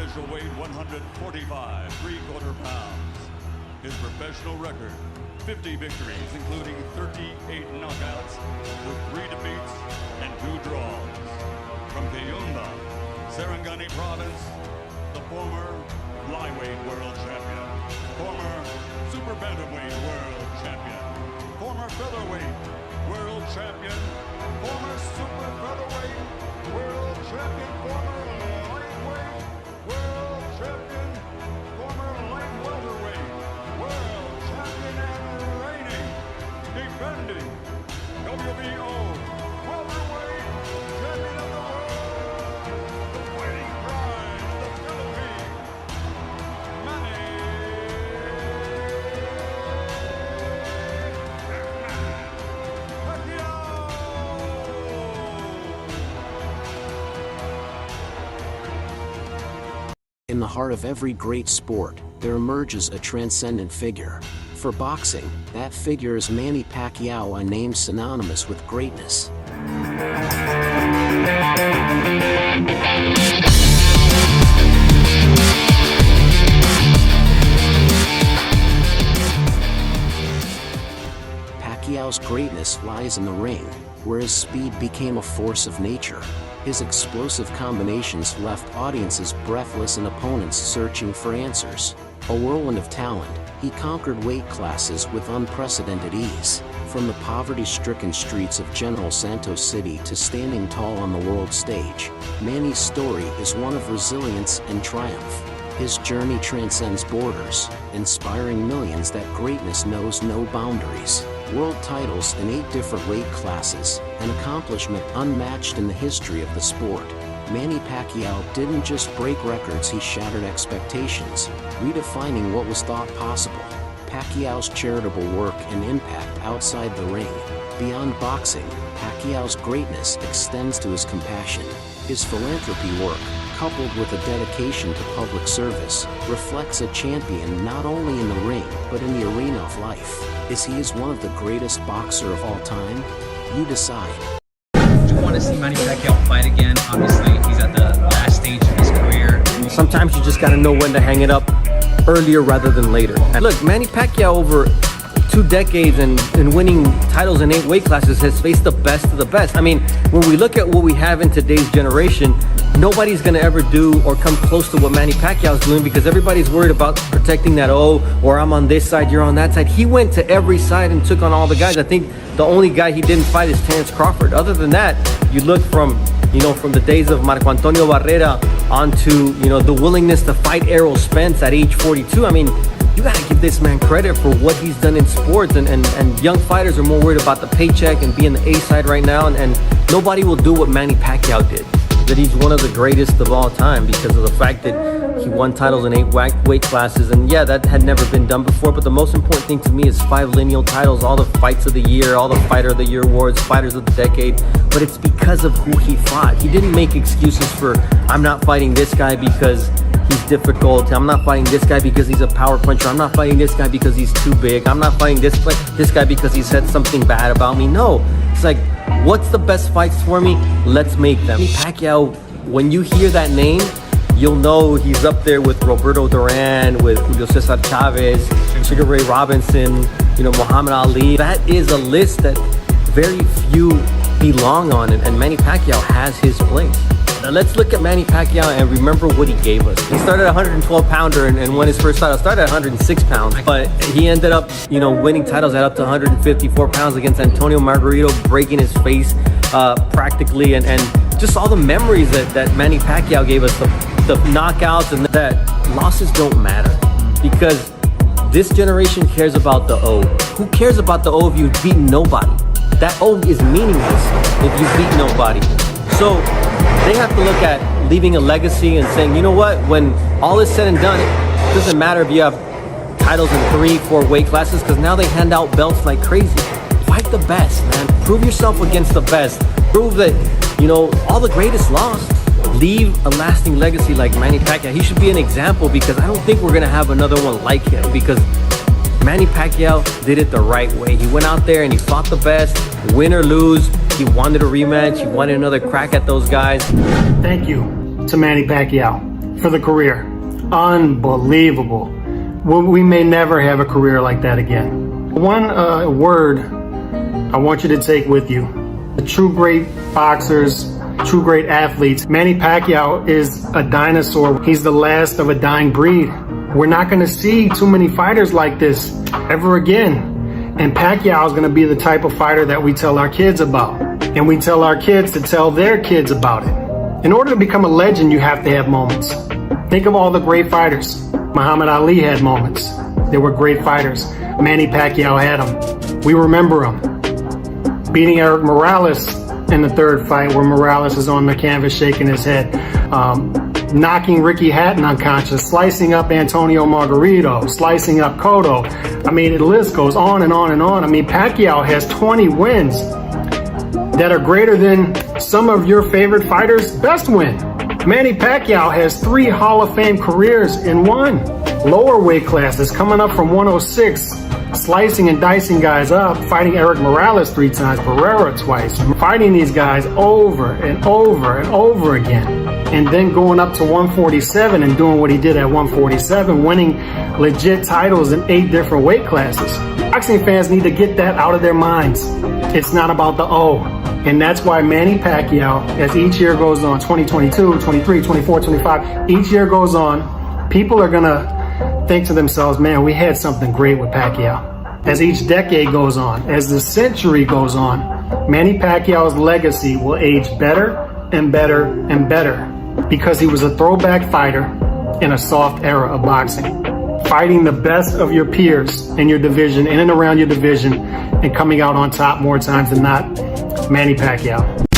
official weight 145 3/4 pounds. His professional record, 50 victories, including 38 knockouts, with 3 defeats and 2 draws. From Kayumba, Sarangani Province, the former flyweight world champion, former super bantamweight world champion, former featherweight world champion, former super featherweight world champion, former lightweight world champion, former light welterweight world champion, and reigning, defending WBO welterweight champion of the world, the fighting pride of the Philippines, Manny Pacquiao. In the heart of every great sport, there emerges a transcendent figure. For boxing, that figure is Manny Pacquiao, a name synonymous with greatness. Pacquiao's greatness lies in the ring, where his speed became a force of nature. His explosive combinations left audiences breathless and opponents searching for answers. A whirlwind of talent, he conquered weight classes with unprecedented ease. From the poverty-stricken streets of General Santos City to standing tall on the world stage, Manny's story is one of resilience and triumph. His journey transcends borders, inspiring millions that greatness knows no boundaries. World titles in 8 different weight classes, an accomplishment unmatched in the history of the sport. Manny Pacquiao didn't just break records, he shattered expectations, redefining what was thought possible. Pacquiao's charitable work and impact outside the ring. Beyond boxing, Pacquiao's greatness extends to his compassion. His philanthropy work, coupled with a dedication to public service, reflects a champion not only in the ring, but in the arena of life. Is he one of the greatest boxer of all time? You decide. I do want to see Manny Pacquiao fight again. Obviously, he's at the last stage of his career. Sometimes you just got to know when to hang it up, earlier rather than later. And look, Manny Pacquiao over 2 decades and winning titles in 8 weight classes has faced the best of the best. I mean, when we look at what we have in today's generation, nobody's going to ever do or come close to what Manny Pacquiao is doing, because everybody's worried about protecting that, or I'm on this side, you're on that side. He went to every side and took on all the guys. I think the only guy he didn't fight is Terence Crawford. Other than that, you look from the days of Marco Antonio Barrera onto, the willingness to fight Errol Spence at age 42. I mean, you gotta give this man credit for what he's done in sports, and young fighters are more worried about the paycheck and being the A side right now, and nobody will do what Manny Pacquiao did. That he's one of the greatest of all time because of the fact that he won titles in 8 weight classes, and yeah, that had never been done before. But the most important thing to me is 5 lineal titles, all the fights of the year, all the fighter of the year awards, fighters of the decade. But it's because of who he fought. He didn't make excuses for, I'm not fighting this guy because he's difficult, I'm not fighting this guy because he's a power puncher, I'm not fighting this guy because he's too big, I'm not fighting this guy because he said something bad about me. No, it's like, what's the best fights for me? Let's make them. Pacquiao, when you hear that name, you'll know he's up there with Roberto Duran, with Julio Cesar Chavez, Sugar Ray Robinson, Muhammad Ali. That is a list that very few belong on, and Manny Pacquiao has his place. Now let's look at Manny Pacquiao and remember what he gave us. He started at 112 pounder and won his first title. Started at 106 pounds, but he ended up, winning titles at up to 154 pounds against Antonio Margarito, breaking his face practically, and just all the memories that Manny Pacquiao gave us, the knockouts, and that losses don't matter, because this generation cares about the O. Who cares about the O if you've beaten nobody? That O is meaningless if you beat nobody. So they have to look at leaving a legacy and saying, you know what, when all is said and done, it doesn't matter if you have titles in 3, 4 weight classes, because now they hand out belts like crazy. Fight the best, man. Prove yourself against the best. Prove that, all the greatest lost. Leave a lasting legacy like Manny Pacquiao. He should be an example, because I don't think we're going to have another one like him, because Manny Pacquiao did it the right way. He went out there and he fought the best, win or lose. He wanted a rematch. He wanted another crack at those guys. Thank you to Manny Pacquiao for the career. Unbelievable. We may never have a career like that again. One word I want you to take with you. The true great boxers, true great athletes. Manny Pacquiao is a dinosaur. He's the last of a dying breed. We're not going to see too many fighters like this ever again. And Pacquiao is going to be the type of fighter that we tell our kids about. And we tell our kids to tell their kids about it. In order to become a legend, you have to have moments. Think of all the great fighters. Muhammad Ali had moments. They were great fighters. Manny Pacquiao had them. We remember them. Beating Eric Morales in the third fight where Morales is on the canvas shaking his head. Knocking Ricky Hatton unconscious, slicing up Antonio Margarito, slicing up Cotto. I mean, the list goes on and on and on. I mean, Pacquiao has 20 wins that are greater than some of your favorite fighters' best win. Manny Pacquiao has 3 Hall of Fame careers in one. Lower weight classes, coming up from 106, slicing and dicing guys up, fighting Eric Morales 3 times, Pereira twice, fighting these guys over and over and over again. And then going up to 147 and doing what he did at 147, winning legit titles in 8 different weight classes. Boxing fans need to get that out of their minds. It's not about the O. And that's why Manny Pacquiao, as each year goes on, 2022, 23, 24, 25, each year goes on, people are going to think to themselves, man, we had something great with Pacquiao. As each decade goes on, as the century goes on, Manny Pacquiao's legacy will age better and better and better because he was a throwback fighter in a soft era of boxing. Fighting the best of your peers in your division, in and around your division, and coming out on top more times than not, Manny Pacquiao.